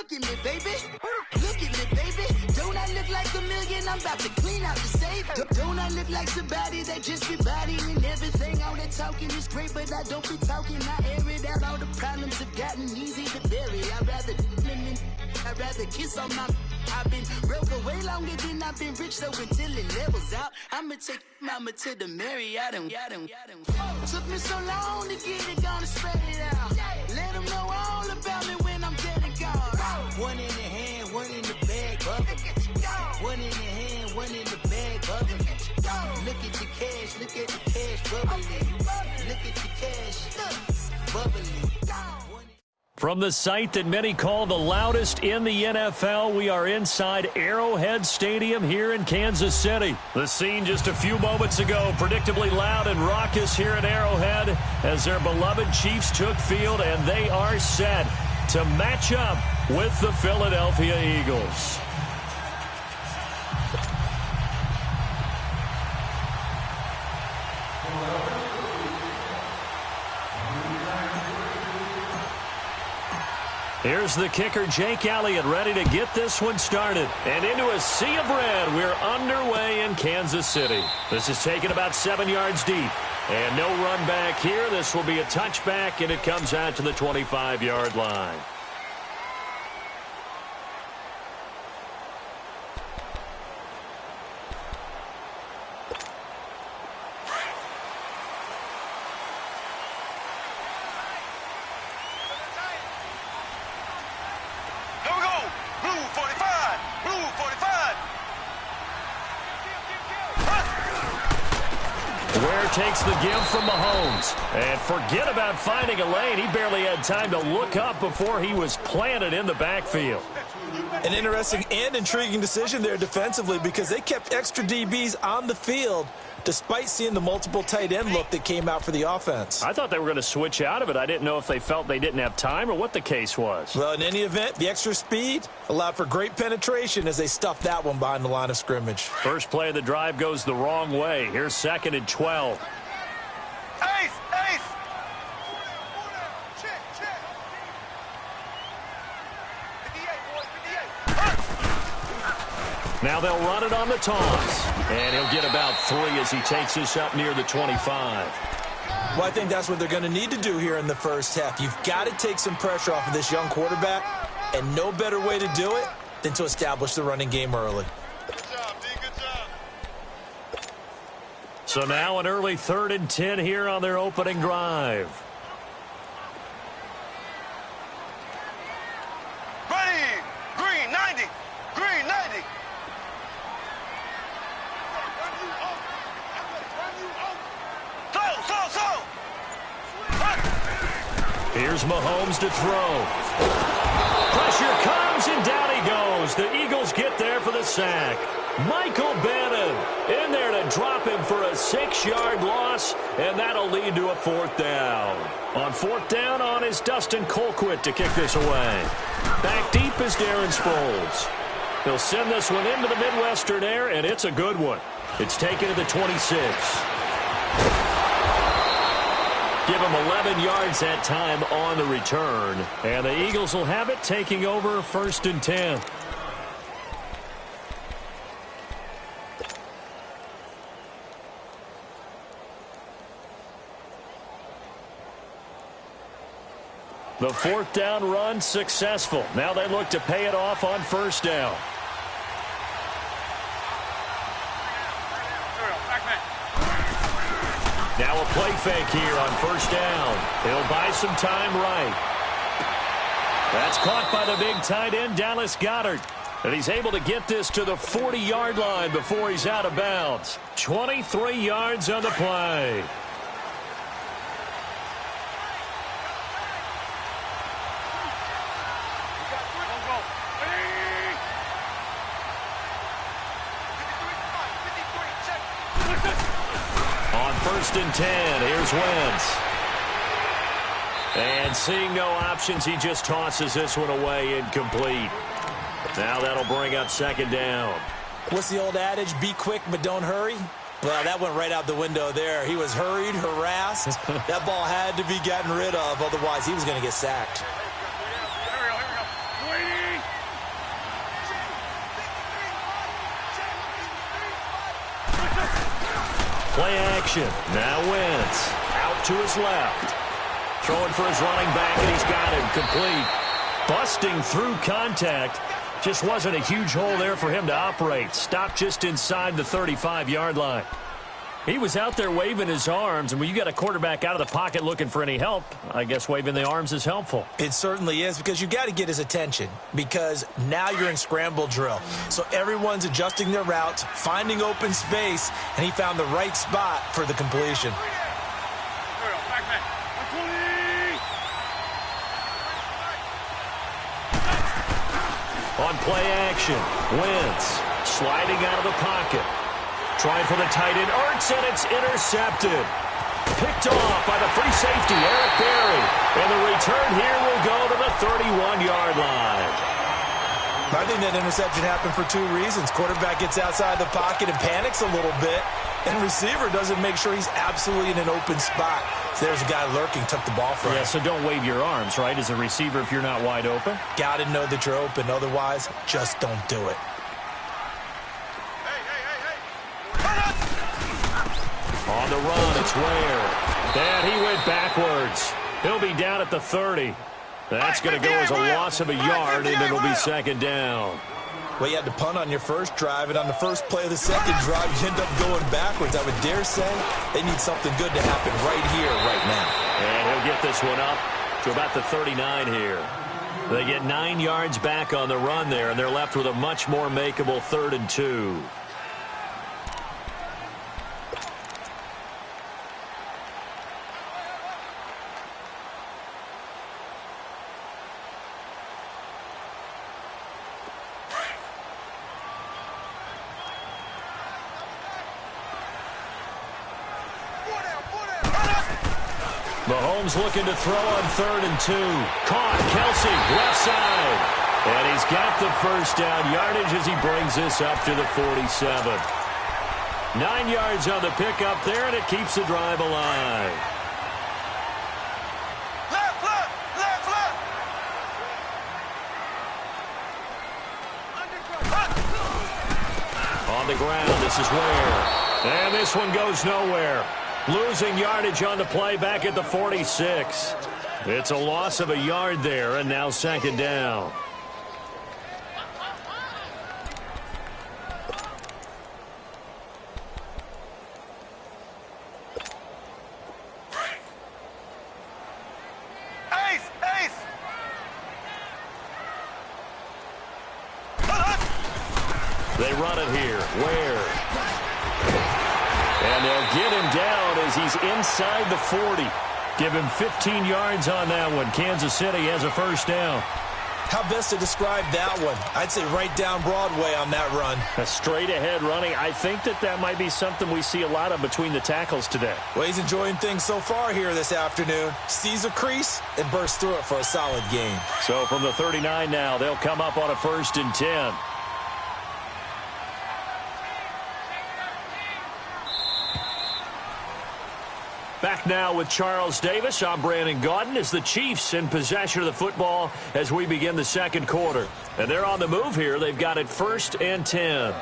Look at me, baby. Look at me, baby. Don't I look like a million? I'm about to clean out the safe. Don't I look like somebody that just be bodying everything? All that talking is great, but I don't be talking. I air it out. All the problems have gotten easy to bury. I'd rather kiss on my... I've been broke way longer than I've been rich, so until it levels out, I'ma take mama to the Marriott and took me so long to get it, gonna spread it out. Let them know all about me when I'm dead and gone. One in the hand, one in the bag, bubbling. One in the hand, one in the bag, bubbling. Look at the cash, look at the cash, bubbling. Look at the cash, bubbling. From the site that many call the loudest in the NFL, we are inside Arrowhead Stadium here in Kansas City. The scene just a few moments ago, predictably loud and raucous here at Arrowhead as their beloved Chiefs took field, and they are set to match up with the Philadelphia Eagles. Here's the kicker, Jake Elliott, ready to get this one started. And into a sea of red, we're underway in Kansas City. This is taken about 7 yards deep. And no run back here. This will be a touchback, and it comes out to the 25-yard line. Takes the give from Mahomes. And forget about finding a lane. He barely had time to look up before he was planted in the backfield. An interesting and intriguing decision there defensively because they kept extra DBs on the field despite seeing the multiple tight end look that came out for the offense. I thought they were going to switch out of it. I didn't know if they felt they didn't have time or what the case was. Well, in any event, the extra speed allowed for great penetration as they stuffed that one behind the line of scrimmage. First play of the drive goes the wrong way. Here's 2nd and 12. Ace! Now they'll run it on the toss. And he'll get about 3 as he takes this up near the 25. Well, I think that's what they're going to need to do here in the first half. You've got to take some pressure off of this young quarterback, and no better way to do it than to establish the running game early. Good job, D. Good job. So now an early 3rd and 10 here on their opening drive. Ready! Green 90! Green 90! Here's Mahomes to throw. Pressure comes, and down he goes. The Eagles get there for the sack. Michael Bannon in there to drop him for a 6-yard loss, and that'll lead to a 4th down. On 4th down is Dustin Colquitt to kick this away. Back deep is Darren Sproles. He'll send this one into the Midwestern air, and it's a good one. It's taken to the 26. Give him 11 yards that time on the return. And the Eagles will have it, taking over 1st and 10. The 4th down run successful. Now they look to pay it off on 1st down. Now a play fake here on 1st down. He'll buy some time right. That's caught by the big tight end, Dallas Goedert. And he's able to get this to the 40-yard line before he's out of bounds. 23 yards on the play. On 1st and 10, here's Wentz. And seeing no options, he just tosses this one away incomplete. Now that'll bring up 2nd down. What's the old adage? Be quick, but don't hurry. Well, that went right out the window there. He was hurried, harassed. That ball had to be gotten rid of, otherwise he was going to get sacked. Here we go. Play action. Now Wentz. Out to his left. Throwing for his running back, and he's got him complete. Busting through contact. Just wasn't a huge hole there for him to operate. Stopped just inside the 35-yard line. He was out there waving his arms, and when you got a quarterback out of the pocket looking for any help, I guess waving the arms is helpful. It certainly is, because you got to get his attention, because now you're in scramble drill. So everyone's adjusting their routes, finding open space, and he found the right spot for the completion. On play action, Wentz sliding out of the pocket. Trying for the tight end, Ertz, and it's intercepted. Picked off by the free safety, Eric Berry. And the return here will go to the 31-yard line. I think that interception happened for two reasons. Quarterback gets outside the pocket and panics a little bit, and receiver doesn't make sure he's absolutely in an open spot. So there's a guy lurking, took the ball from him. Yeah, so don't wave your arms, right, as a receiver if you're not wide open? Got to know that you're open. Otherwise, just don't do it. On the run, it's Ware. And he went backwards. He'll be down at the 30. That's going to go as a loss of a yard, and it'll be second down. Well, you had to punt on your first drive, and on the first play of the second drive, you end up going backwards. I would dare say they need something good to happen right here, right now. And he'll get this one up to about the 39 here. They get 9 yards back on the run there, and they're left with a much more makeable 3rd and 2. Mahomes looking to throw on 3rd and 2. Caught. Kelsey, left side. And he's got the first down yardage as he brings this up to the 47. 9 yards on the pickup there, and it keeps the drive alive. Left, left, left, left. On the ground, this is Ware. And this one goes nowhere. Losing yardage on the play back at the 46. It's a loss of a yard there, and now second down. Ace, ace. They run it here. Ware. And they'll get him down as he's inside the 40. Give him 15 yards on that one. Kansas City has a first down. How best to describe that one? I'd say right down Broadway on that run. A straight ahead running. I think that might be something we see a lot of between the tackles today. Well, he's enjoying things so far here this afternoon. Sees a crease and bursts through it for a solid gain. So from the 39 now, they'll come up on a 1st and 10. Back now with Charles Davis. I'm Brandon Gaudin as the Chiefs in possession of the football as we begin the second quarter. And they're on the move here. They've got it 1st and 10.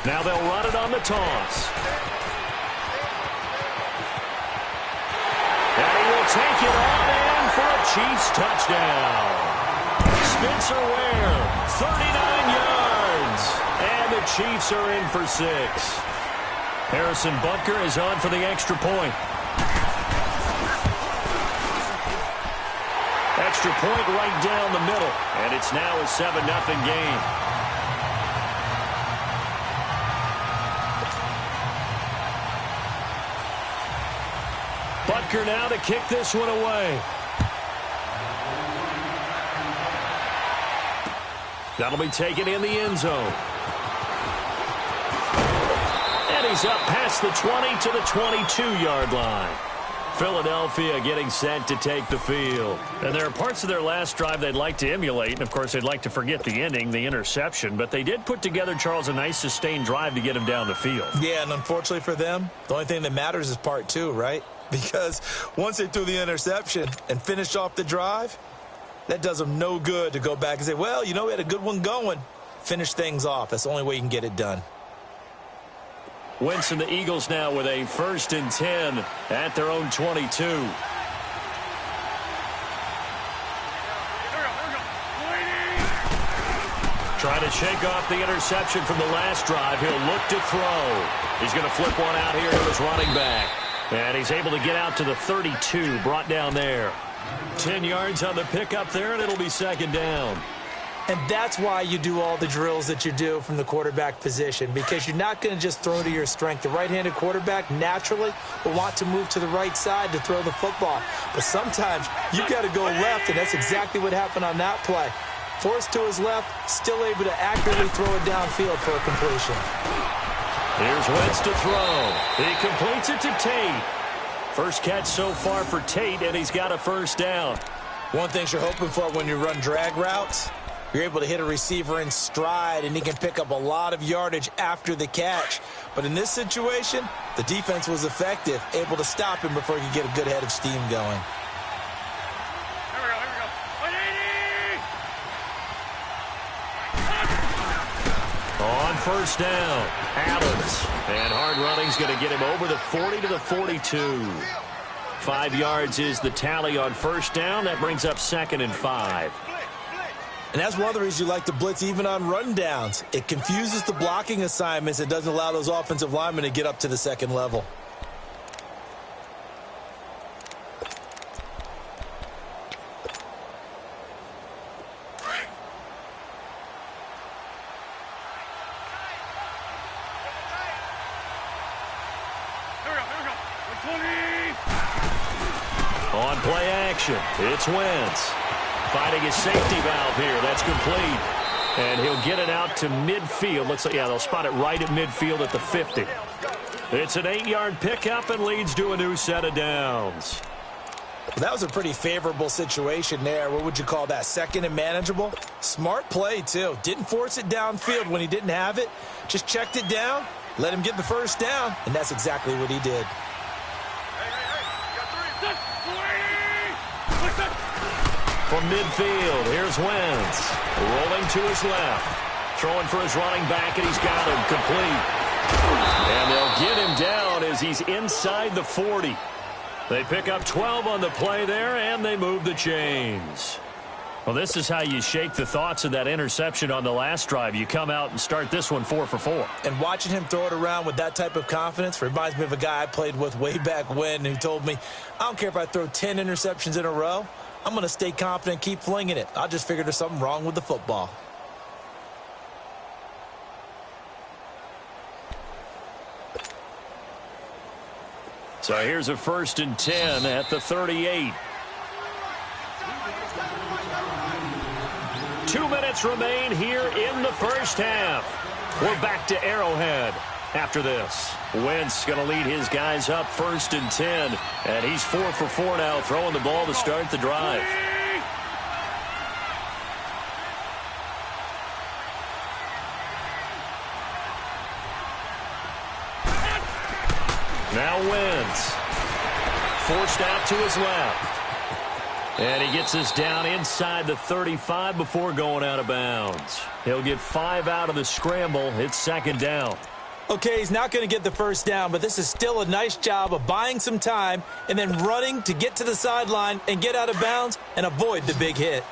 Now they'll run it on the toss. And he will take it on in for a Chiefs touchdown. Spencer Ware, 39 yards. And the Chiefs are in for 6. Harrison Butker is on for the extra point. Extra point right down the middle. And it's now a 7-0 game. Butker now to kick this one away. That'll be taken in the end zone. And he's up past the 20 to the 22-yard line. Philadelphia getting set to take the field. And there are parts of their last drive they'd like to emulate, and, of course, they'd like to forget the ending, the interception. But they did put together, Charles, a nice sustained drive to get him down the field. Yeah, and unfortunately for them, the only thing that matters is part two, right? Because once they threw the interception and finished off the drive, that does them no good to go back and say, well, you know, we had a good one going. Finish things off. That's the only way you can get it done. Wentz and the Eagles now with a 1st and 10 at their own 22. Trying to shake off the interception from the last drive. He'll look to throw. He's going to flip one out here to his running back. And he's able to get out to the 32, brought down there. 10 yards on the pickup there, and it'll be 2nd down. And that's why you do all the drills that you do from the quarterback position, because you're not going to just throw to your strength. The right-handed quarterback naturally will want to move to the right side to throw the football. But sometimes you've got to go left, and that's exactly what happened on that play. Forced to his left, still able to accurately throw it downfield for a completion. Here's Wentz to throw. He completes it to Tate. First catch so far for Tate, and he's got a 1st down. One thing you're hoping for when you run drag routes, you're able to hit a receiver in stride, and he can pick up a lot of yardage after the catch. But in this situation, the defense was effective, able to stop him before he could get a good head of steam going. On 1st down, Adams. And hard running's going to get him over the 40 to the 42. 5 yards is the tally on 1st down. That brings up 2nd and 5. And that's one of the reasons you like to blitz even on rundowns. It confuses the blocking assignments. It doesn't allow those offensive linemen to get up to the 2nd level. On play action, it's Wentz. Finding his safety valve here. That's complete. And he'll get it out to midfield. Looks like, yeah, they'll spot it right at midfield at the 50. It's an 8-yard pickup and leads to a new set of downs. Well, that was a pretty favorable situation there. What would you call that? 2nd and manageable? Smart play, too. Didn't force it downfield when he didn't have it. Just checked it down, let him get the 1st down, and that's exactly what he did. From midfield, here's Wentz. Rolling to his left. Throwing for his running back, and he's got him complete. And they'll get him down as he's inside the 40. They pick up 12 on the play there, and they move the chains. Well, this is how you shake the thoughts of that interception on the last drive. You come out and start this one 4 for 4. And watching him throw it around with that type of confidence reminds me of a guy I played with way back when who told me, I don't care if I throw 10 interceptions in a row. I'm going to stay confident and keep flinging it. I just figured there's something wrong with the football. So here's a 1st and 10 at the 38. 2 minutes remain here in the 1st half. We're back to Arrowhead after this. Wentz going to lead his guys up 1st and 10. And he's 4 for 4 now, throwing the ball to start the drive. Now Wentz. Forced out to his left. And he gets us down inside the 35 before going out of bounds. He'll get 5 out of the scramble. It's 2nd down. Okay, he's not going to get the 1st down, but this is still a nice job of buying some time and then running to get to the sideline and get out of bounds and avoid the big hit.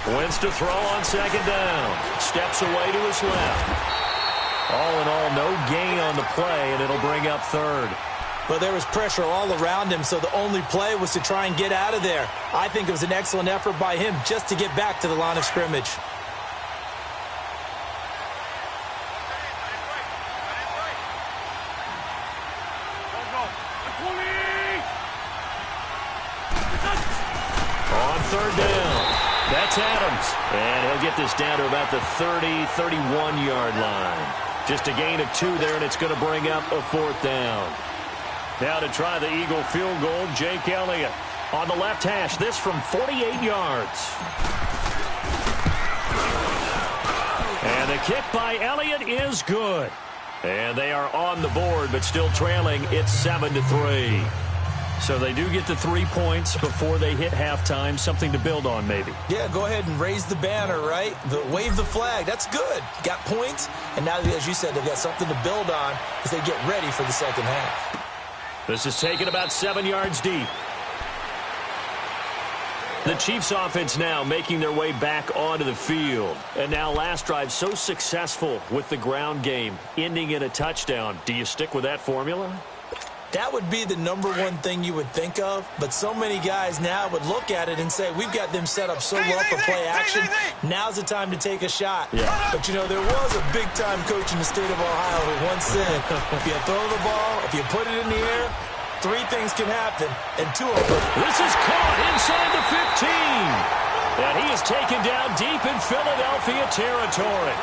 Wentz to throw on 2nd down. Steps away to his left. All in all, no gain on the play, and it'll bring up 3rd. Well, there was pressure all around him, so the only play was to try and get out of there. I think it was an excellent effort by him just to get back to the line of scrimmage. third down. That's Adams. And he'll get this down to about the 30, 31-yard line. Just a gain of 2 there, and it's going to bring up a 4th down. Now to try the Eagle field goal, Jake Elliott. On the left hash, this from 48 yards. And the kick by Elliott is good. And they are on the board, but still trailing. It's 7-3. So they do get the 3 points before they hit halftime. Something to build on, maybe. Yeah, go ahead and raise the banner, right? Wave the flag. That's good. Got points. And now, as you said, they've got something to build on as they get ready for the second half. This is taken about 7 yards deep. The Chiefs offense now making their way back onto the field. And now last drive so successful with the ground game, ending in a touchdown. Do you stick with that formula? That would be the number one thing you would think of, but so many guys now would look at it and say, we've got them set up so well for play action. Now's the time to take a shot. Yeah. But, you know, there was a big-time coach in the state of Ohio who once said, if you throw the ball, if you put it in the air, 3 things can happen, and 2 of them. This is caught inside the 15. And he is taken down deep in Philadelphia territory.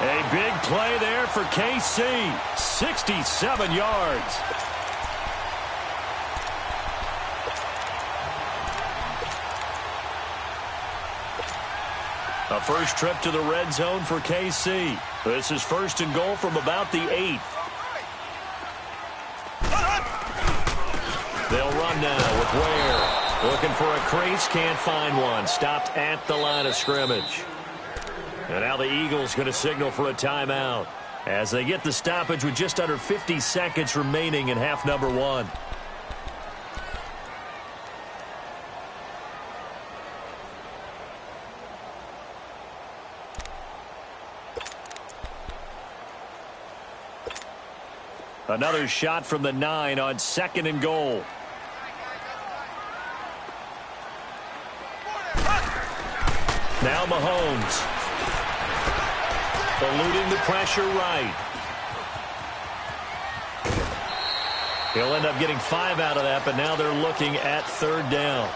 A big play there for KC. 67 yards. A first trip to the red zone for KC. This is 1st and goal from about the 8. They'll run now with Ware. Looking for a crease, can't find one. Stopped at the line of scrimmage. And now the Eagles going to signal for a timeout as they get the stoppage with just under 50 seconds remaining in half number 1. Another shot from the 9 on 2nd and goal. Now Mahomes. Eluding the pressure right. He'll end up getting 5 out of that, but now they're looking at 3rd down.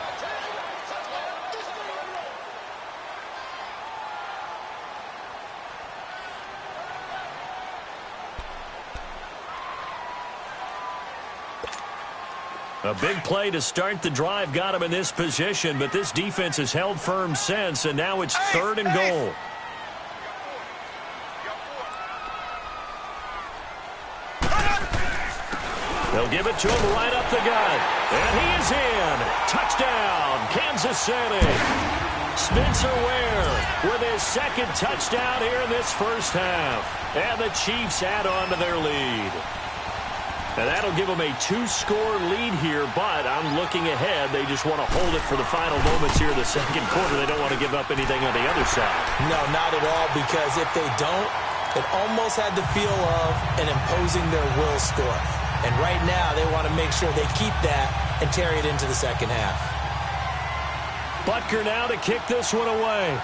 A big play to start the drive got him in this position, but this defense has held firm since, and now it's 3rd and goal. They'll give it to him right up the gut. And he is in. Touchdown, Kansas City. Spencer Ware with his 2nd touchdown here in this first half. And the Chiefs add on to their lead. And that'll give them a 2-score lead here, but I'm looking ahead. They just want to hold it for the final moments here in the 2nd quarter. They don't want to give up anything on the other side. No, not at all, because if they don't, it almost had the feel of an imposing their will score. And right now, they want to make sure they keep that and carry it into the second half. Butker now to kick this one away.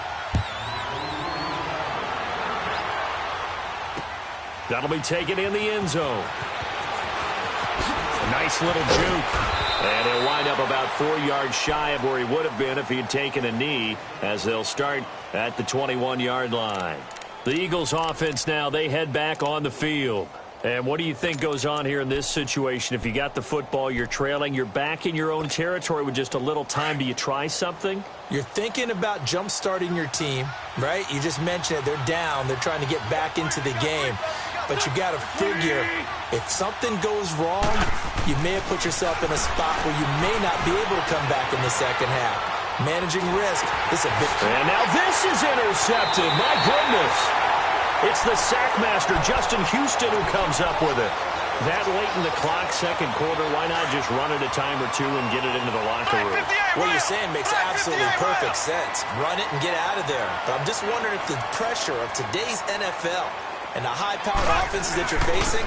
That'll be taken in the end zone. Nice little juke. And he'll wind up about 4 yards shy of where he would have been if he had taken a knee, as they'll start at the 21-yard line. The Eagles offense now, they head back on the field. And what do you think goes on here in this situation? If you got the football, you're trailing, you're back in your own territory with just a little time. Do you try something? You're thinking about jump-starting your team, right? You just mentioned it. They're down. They're trying to get back into the game. But you got to figure, if something goes wrong, you may have put yourself in a spot where you may not be able to come back in the second half. Managing risk is a big... And now this is intercepted. My goodness. It's the sackmaster, Justin Houston, who comes up with it. That late in the clock, 2nd quarter, why not just run it a time or 2 and get it into the locker room? What you're saying makes absolutely perfect sense. Run it and get out of there. But I'm just wondering if the pressure of today's NFL and the high-powered offenses that you're facing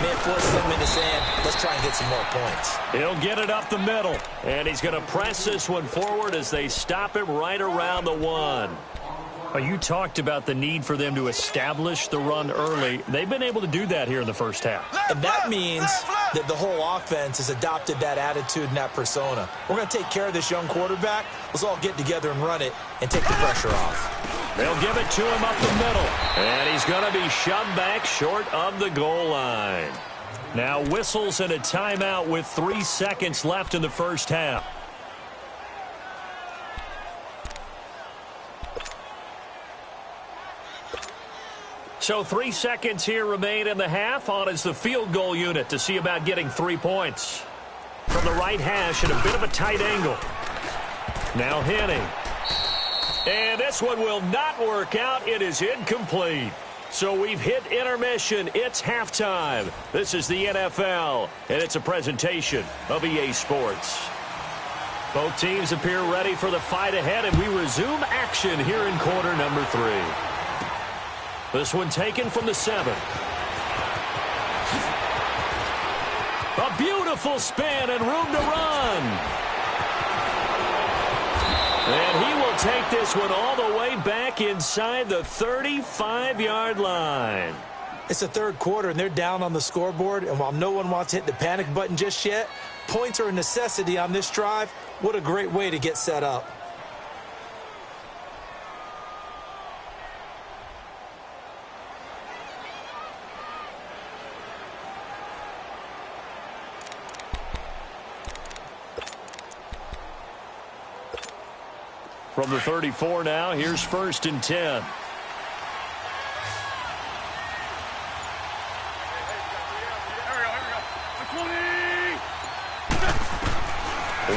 may force them into saying, let's try and get some more points. He'll get it up the middle, and he's going to press this one forward as they stop him right around the 1. You talked about the need for them to establish the run early. They've been able to do that here in the first half. And that means that the whole offense has adopted that attitude and that persona. We're going to take care of this young quarterback. Let's all get together and run it and take the pressure off. They'll give it to him up the middle. And he's going to be shoved back short of the goal line. Now whistles and a timeout with 3 seconds left in the first half. So 3 seconds here remain in the half. On is the field goal unit to see about getting 3 points. From the right hash at a bit of a tight angle. Now Henning. And this one will not work out. It is incomplete. So we've hit intermission. It's halftime. This is the NFL, and it's a presentation of EA Sports. Both teams appear ready for the fight ahead, and we resume action here in quarter number 3. This one taken from the 7. A beautiful spin and room to run. And he will take this one all the way back inside the 35-yard line. It's the third quarter, and they're down on the scoreboard. And while no one wants to hit the panic button just yet, points are a necessity on this drive. What a great way to get set up. From the 34 now, here's 1st and 10.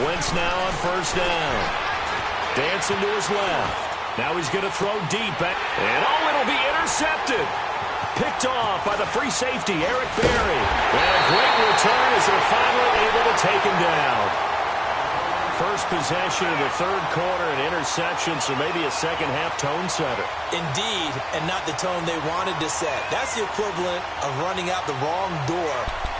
Wentz now on 1st down. Dancing to his left. Now he's going to throw deep. And it'll be intercepted. Picked off by the free safety, Eric Berry. And a great return as they're finally able to take him down. First possession of the third quarter, an interception, so maybe a second-half tone setter. Indeed, and not the tone they wanted to set. That's the equivalent of running out the wrong door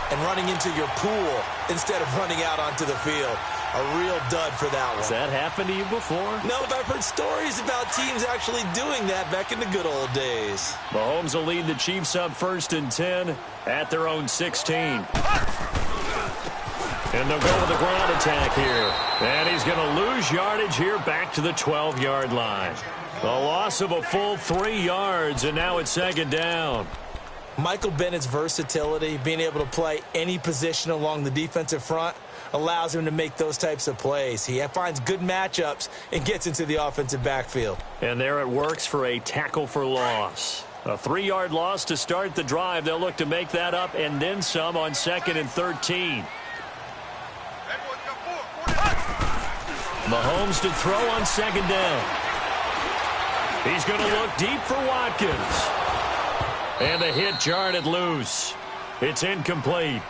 and running into your pool instead of running out onto the field. A real dud for that one. Has that happened to you before? No, but I've heard stories about teams actually doing that back in the good old days. Mahomes will lead the Chiefs up 1st and 10 at their own 16. And they'll go with the ground attack here. And he's going to lose yardage here back to the 12-yard line. A loss of a full 3 yards, and now it's 2nd down. Michael Bennett's versatility, being able to play any position along the defensive front, allows him to make those types of plays. He finds good matchups and gets into the offensive backfield. And there it works for a tackle for loss. A 3-yard loss to start the drive. They'll look to make that up and then some on 2nd and 13. Mahomes to throw on 2nd down. He's going to look deep for Watkins. And the hit jarred it loose. It's incomplete.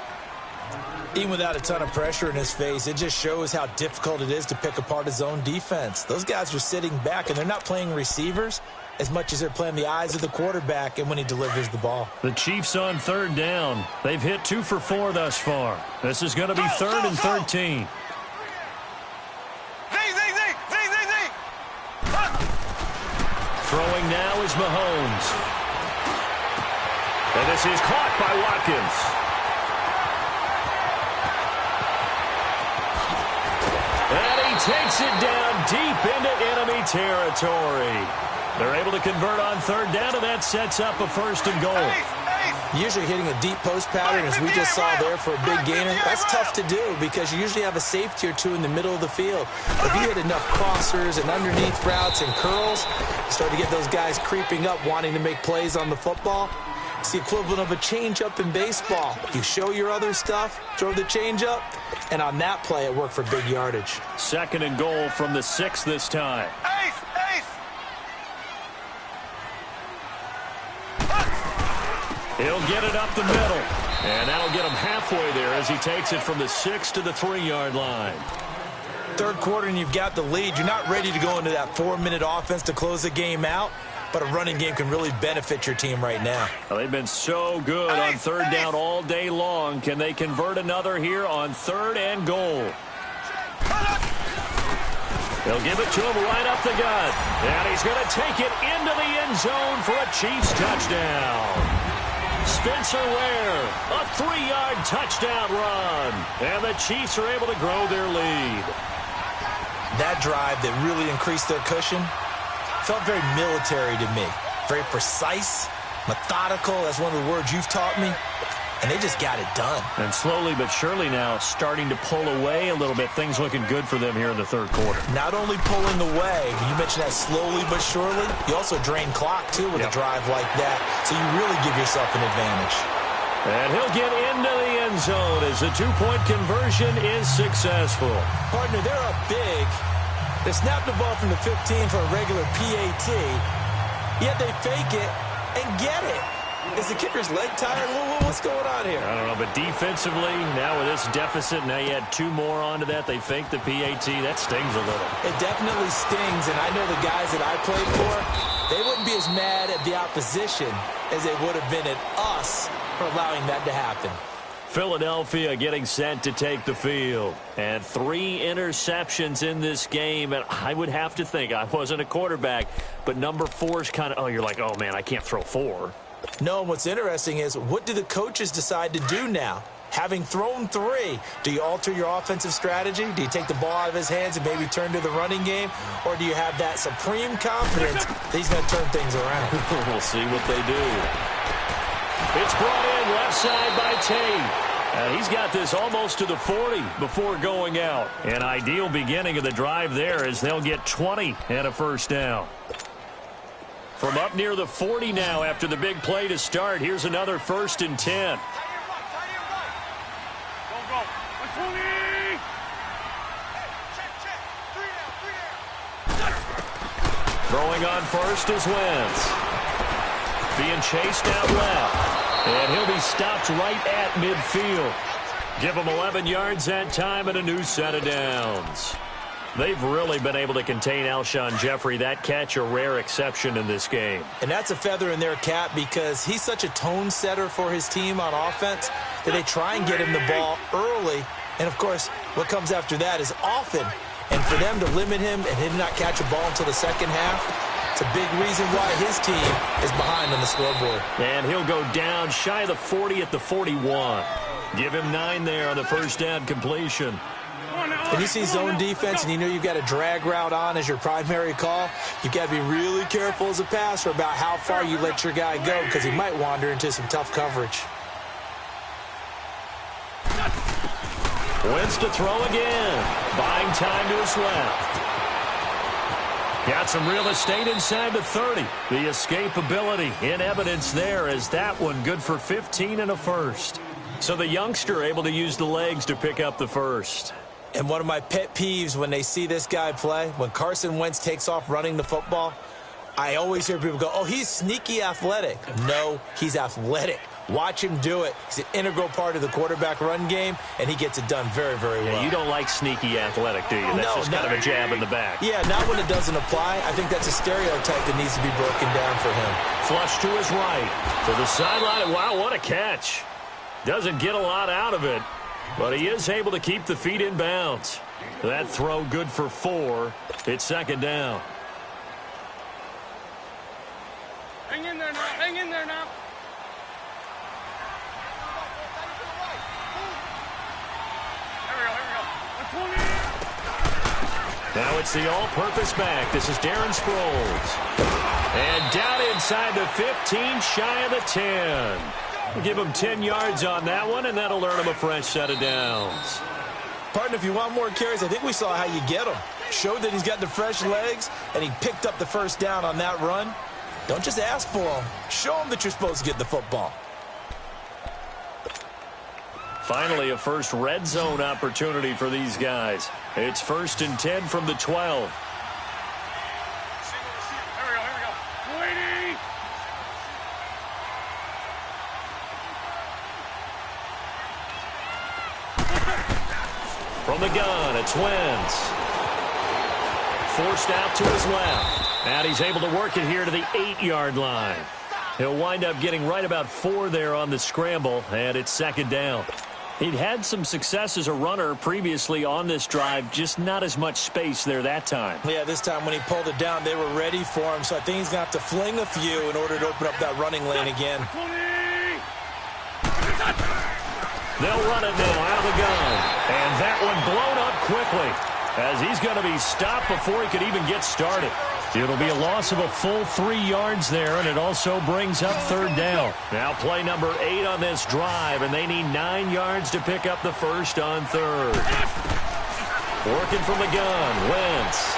Even without a ton of pressure in his face, it just shows how difficult it is to pick apart his own defense. Those guys are sitting back, and they're not playing receivers as much as they're playing the eyes of the quarterback and when he delivers the ball. The Chiefs on 3rd down. They've hit 2 for 4 thus far. This is going to be 3rd and 13. Throwing now is Mahomes. And this is caught by Watkins. And he takes it down deep into enemy territory. They're able to convert on 3rd down, and that sets up a 1st and goal. Usually hitting a deep post pattern, as we just saw there for a big gainer, that's tough to do because you usually have a safety or two in the middle of the field. If you hit enough crossers and underneath routes and curls, you start to get those guys creeping up wanting to make plays on the football. It's the equivalent of a changeup in baseball. You show your other stuff, throw the changeup, and on that play it worked for big yardage. 2nd and goal from the 6 this time. He'll get it up the middle. And that'll get him halfway there as he takes it from the 6 to the 3-yard line. Third quarter and you've got the lead. You're not ready to go into that 4-minute offense to close the game out, but a running game can really benefit your team right now. Well, they've been so good on 3rd down all day long. Can they convert another here on 3rd and goal? They'll give it to him right up the gut. And he's going to take it into the end zone for a Chiefs touchdown. Spencer Ware, a 3-yard touchdown run. And the Chiefs are able to grow their lead. That drive that really increased their cushion felt very military to me. Very precise, methodical. That's one of the words you've taught me. And they just got it done. And slowly but surely now starting to pull away a little bit. Things looking good for them here in the third quarter. Not only pulling away, you mentioned that slowly but surely, you also drain clock, too, with a drive like that. So you really give yourself an advantage. And he'll get into the end zone as the two-point conversion is successful. Partner, they're up big. They snap the ball from the 15 for a regular PAT, yet they fake it and get it. Is the kicker's leg tired? What's going on here? I don't know, but defensively, now with this deficit, now you add 2 more onto that. They fake the PAT. That stings a little. It definitely stings, and I know the guys that I played for, they wouldn't be as mad at the opposition as they would have been at us for allowing that to happen. Philadelphia getting set to take the field. And 3 interceptions in this game. And I would have to think, I wasn't a quarterback, but number 4 is kind of, you're like, oh, man, I can't throw 4. No, what's interesting is, what do the coaches decide to do now? Having thrown 3, do you alter your offensive strategy? Do you take the ball out of his hands and maybe turn to the running game? Or do you have that supreme confidence that he's going to turn things around? We'll see what they do. It's brought in left side by Tate. And he's got this almost to the 40 before going out. An ideal beginning of the drive there as they'll get 20 and a first down. From up near the 40 now after the big play to start. Here's another 1st and 10. Throwing on first is Wentz. Being chased out left. And he'll be stopped right at midfield. Give him 11 yards that time and a new set of downs. They've really been able to contain Alshon Jeffrey. That catch, a rare exception in this game. And that's a feather in their cap because he's such a tone setter for his team on offense that they try and get him the ball early. And, of course, what comes after that is often. And for them to limit him and him not catch a ball until the second half, it's a big reason why his team is behind on the scoreboard. And he'll go down shy of the 40 at the 41. Give him 9 there on the first down completion. When you see zone defense and you know you've got a drag route on as your primary call, you've got to be really careful as a passer about how far you let your guy go because he might wander into some tough coverage. Wentz to throw again. Buying time to his left. Got some real estate inside the 30. The escapability in evidence there as that one good for 15 and a first. So the youngster able to use the legs to pick up the first. And one of my pet peeves when they see this guy play, when Carson Wentz takes off running the football, I always hear people go, oh, he's sneaky athletic. No, he's athletic. Watch him do it. He's an integral part of the quarterback run game, and he gets it done very, very well. Yeah, you don't like sneaky athletic, do you? That's just kind of a jab in the back. Yeah, not when it doesn't apply. I think that's a stereotype that needs to be broken down for him. Flush to his right. To the sideline. Wow, what a catch. Doesn't get a lot out of it, but he is able to keep the feet in bounds. That throw good for 4. It's second down. Hang in there now. Hang in there now. Now it's the all-purpose back. This is Darren Sproles. And down inside the 15, shy of the 10. We'll give him 10 yards on that one, and that'll earn him a fresh set of downs. Partner, if you want more carries, I think we saw how you get him. Showed that he's got the fresh legs, and he picked up the first down on that run. Don't just ask for him. Show him that you're supposed to get the football. Finally, a first red zone opportunity for these guys. It's 1st and 10 from the 12. Here we go. Waiting. From the gun, it's Wentz. Forced out to his left. And he's able to work it here to the 8-yard line. He'll wind up getting right about 4 there on the scramble, and it's second down. He'd had some success as a runner previously on this drive, just not as much space there that time. Yeah, this time when he pulled it down, they were ready for him, so I think he's going to have to fling a few in order to open up that running lane again. They'll run it now out of the gun. And that one blown up quickly as he's going to be stopped before he could even get started. It'll be a loss of a full 3 yards there, and it also brings up third down. Now play number 8 on this drive, and they need 9 yards to pick up the first on third. Working from the gun, Wentz.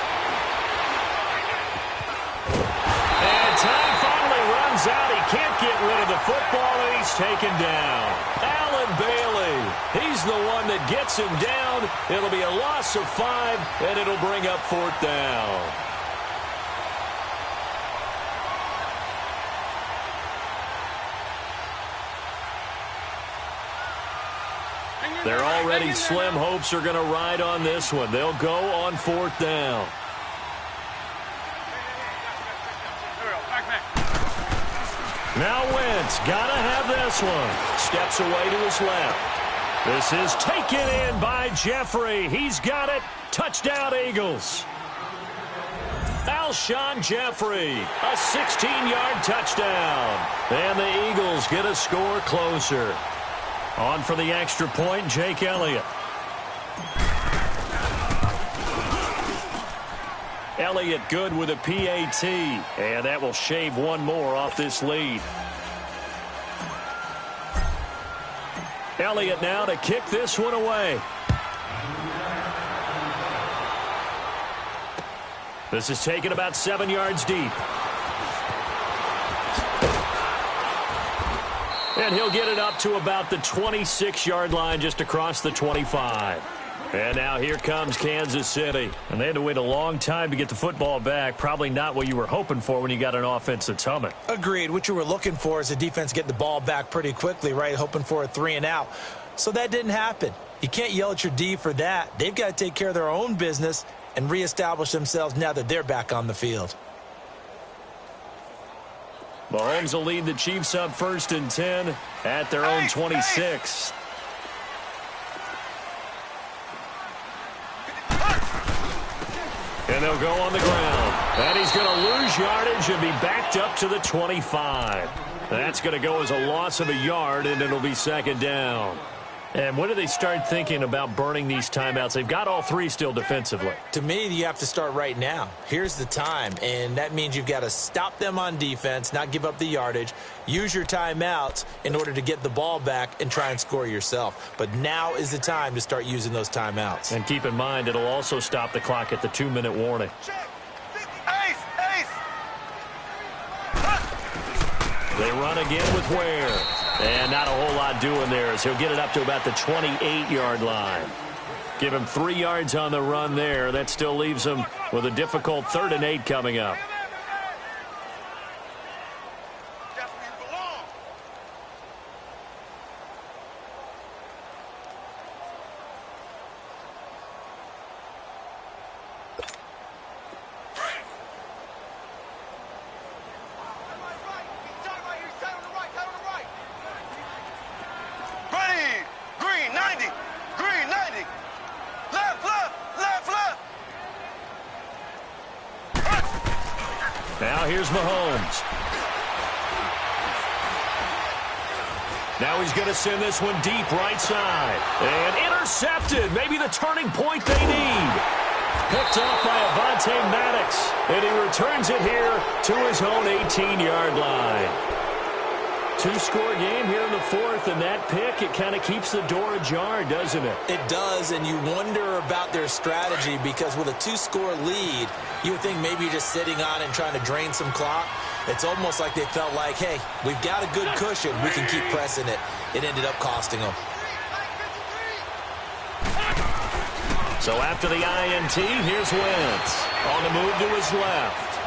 And time finally runs out. He can't get rid of the football, and he's taken down. Allen Bailey, he's the one that gets him down. It'll be a loss of 5, and it'll bring up fourth down. Their already slim hopes are going to ride on this one. They'll go on fourth down. Now Wentz, got to have this one. Steps away to his left. This is taken in by Jeffrey. He's got it. Touchdown, Eagles. Alshon Jeffrey, a 16-yard touchdown. And the Eagles get a score closer. On for the extra point, Jake Elliott. Elliott good with a PAT, and that will shave one more off this lead. Elliott now to kick this one away. This is taken about 7 yards deep. And he'll get it up to about the 26-yard line just across the 25. And now here comes Kansas City. And they had to wait a long time to get the football back. Probably not what you were hoping for when you got an offense that's humming. Agreed. What you were looking for is the defense getting the ball back pretty quickly, right? Hoping for a 3 and out. So that didn't happen. You can't yell at your D for that. They've got to take care of their own business and reestablish themselves now that they're back on the field. Mahomes will lead the Chiefs up 1st and 10 at their own 26. And they'll go on the ground. And he's going to lose yardage and be backed up to the 25. That's going to go as a loss of a yard, and it'll be second down. And when do they start thinking about burning these timeouts? They've got all 3 still defensively. To me, you have to start right now. Here's the time, and that means you've got to stop them on defense, not give up the yardage, use your timeouts in order to get the ball back and try and score yourself. But now is the time to start using those timeouts. And keep in mind, it'll also stop the clock at the 2-minute warning. They run again with Ware. And not a whole lot doing there as he'll get it up to about the 28-yard line. Give him 3 yards on the run there. That still leaves him with a difficult 3rd and 8 coming up. Now here's Mahomes. Now he's going to send this one deep right side. And intercepted. Maybe the turning point they need. Picked off by Avonte Maddox. And he returns it here to his own 18-yard line. 2-score game here in the 4th, and that pick, it kind of keeps the door ajar, doesn't it? It does, and you wonder about their strategy because with a 2-score lead, you would think maybe you're just sitting on it and trying to drain some clock. It's almost like they felt like, hey, we've got a good cushion. We can keep pressing it. It ended up costing them. So after the INT, here's Wentz on the move to his left.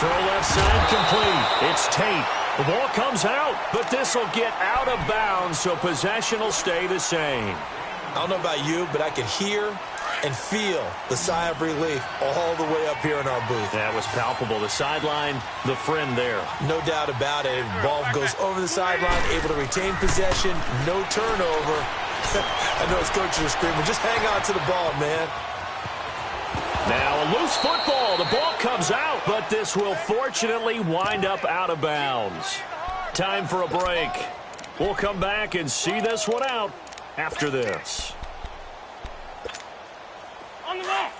Throw left side complete. It's Tate. The ball comes out, but this will get out of bounds, so possession will stay the same. I don't know about you, but I could hear and feel the sigh of relief all the way up here in our booth. That was palpable. The sideline, the friend there. No doubt about it. Ball goes over the sideline, able to retain possession, no turnover. I know his coaches are screaming, just hang on to the ball, man. Now a loose football. The ball comes out, but this will fortunately wind up out of bounds. Time for a break. We'll come back and see this one out after this. On the ball.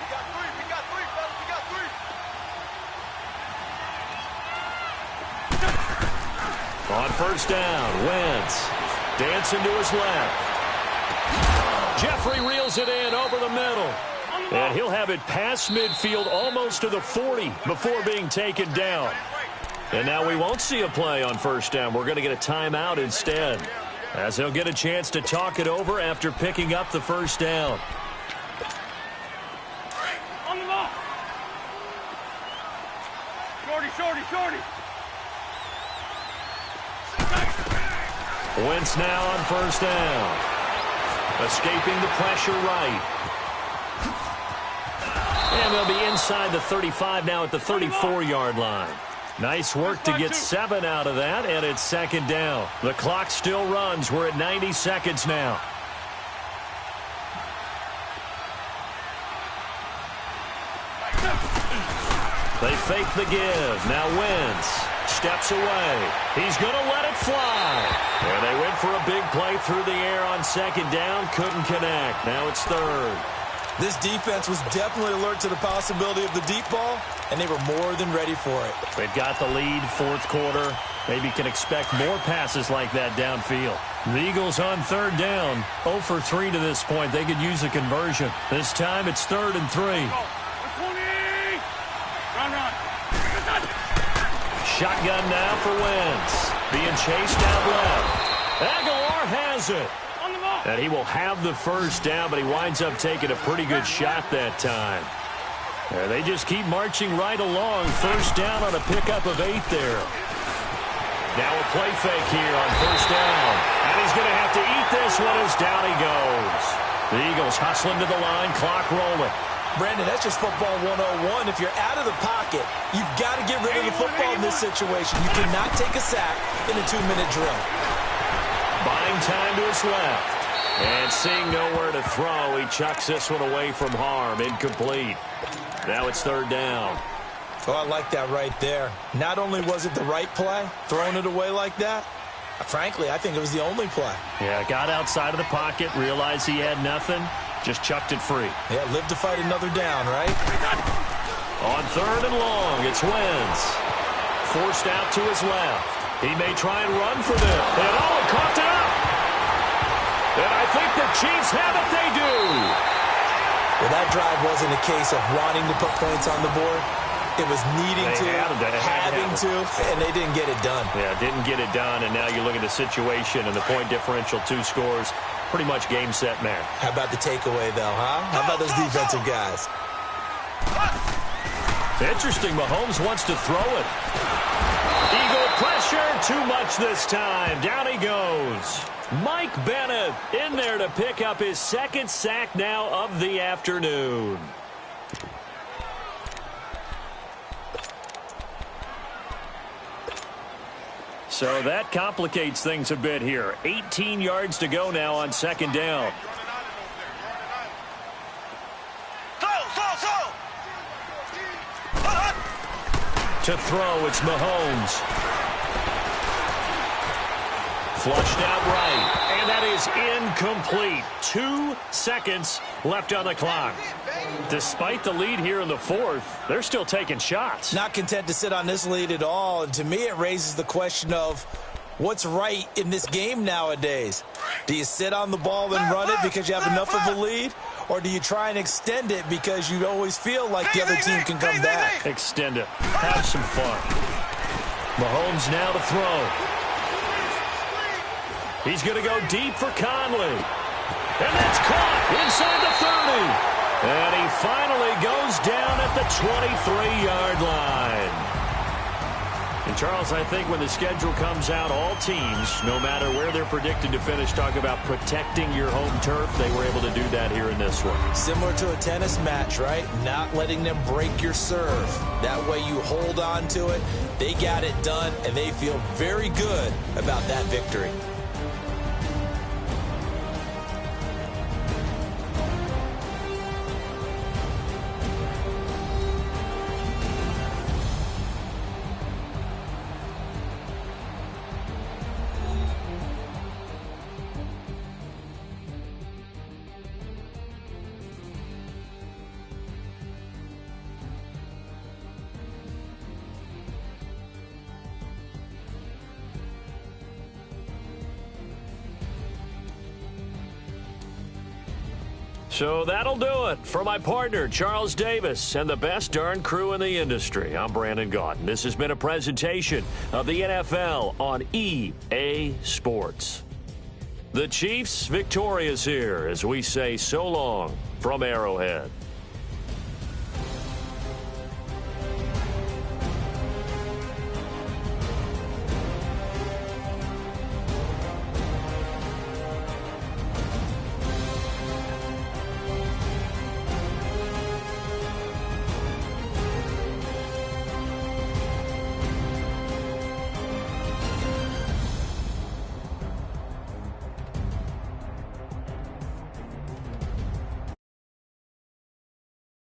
We got three, fellas. We got three. On first down, Wentz dancing to his left. Jeffrey reels it in over the middle. And he'll have it past midfield almost to the 40 before being taken down. And now we won't see a play on first down. We're going to get a timeout instead, as he'll get a chance to talk it over after picking up the first down. On the ball. Shorty. Wentz now on first down. Escaping the pressure right. And they'll be inside the 35 now at the 34-yard line. Nice work to get 7 out of that, and it's second down. The clock still runs. We're at 90 seconds now. They fake the give. Now Wentz steps away. He's going to let it fly. And they went for a big play through the air on second down. Couldn't connect. Now it's third. This defense was definitely alert to the possibility of the deep ball, and they were more than ready for it. They've got the lead, fourth quarter. Maybe can expect more passes like that downfield. The Eagles on third down. 0 for 3 to this point. They could use a conversion. This time it's 3rd and 3. Run. Shotgun now for Wentz. Being chased out left. Aguilar has it. And he will have the first down, but he winds up taking a pretty good shot that time. And they just keep marching right along. First down on a pickup of 8 there. Now a play fake here on first down. And he's going to have to eat this one as down he goes. The Eagles hustling to the line, clock rolling. Brandon, that's just football 101. If you're out of the pocket, you've got to get rid of the football in this situation. You cannot take a sack in a 2-minute drill. Buying time to his left. And seeing nowhere to throw, he chucks this one away from harm. Incomplete. Now it's third down. Oh, I like that right there. Not only was it the right play, throwing it away like that, frankly, I think it was the only play. Yeah, got outside of the pocket, realized he had nothing, just chucked it free. Yeah, live to fight another down, right? On third and long, it's Wentz. Forced out to his left. He may try and run for this. And he caught it up. And I think the Chiefs have it. They do. Well, that drive wasn't a case of wanting to put points on the board. It was needing having to, and they didn't get it done. Yeah, didn't get it done, and now you look at the situation and the point differential, 2 scores, pretty much game, set, match. How about the takeaway, though, huh? How about those defensive guys? Interesting. Mahomes wants to throw it. Eagle pressure, too much this time. Down he goes. Mike Bennett in there to pick up his 2nd sack now of the afternoon. So that complicates things a bit here. 18 yards to go now on second down. To throw, it's Mahomes. Flushed out right, and that is incomplete. 2 seconds left on the clock. Despite the lead here in the 4th, they're still taking shots. Not content to sit on this lead at all, and to me it raises the question of what's right in this game nowadays. Do you sit on the ball and run it because you have enough of a lead, or do you try and extend it because you always feel like the other team can come back? Extend it. Have some fun. Mahomes now to throw. He's going to go deep for Conley. And that's caught inside the 30. And he finally goes down at the 23-yard line. And, Charles, I think when the schedule comes out, all teams, no matter where they're predicted to finish, talk about protecting your home turf. They were able to do that here in this one. Similar to a tennis match, right? Not letting them break your serve. That way you hold on to it. They got it done, and they feel very good about that victory. So that'll do it. For my partner, Charles Davis, and the best darn crew in the industry, I'm Brandon Gaudin. This has been a presentation of the NFL on EA Sports. The Chiefs victorious here as we say so long from Arrowhead.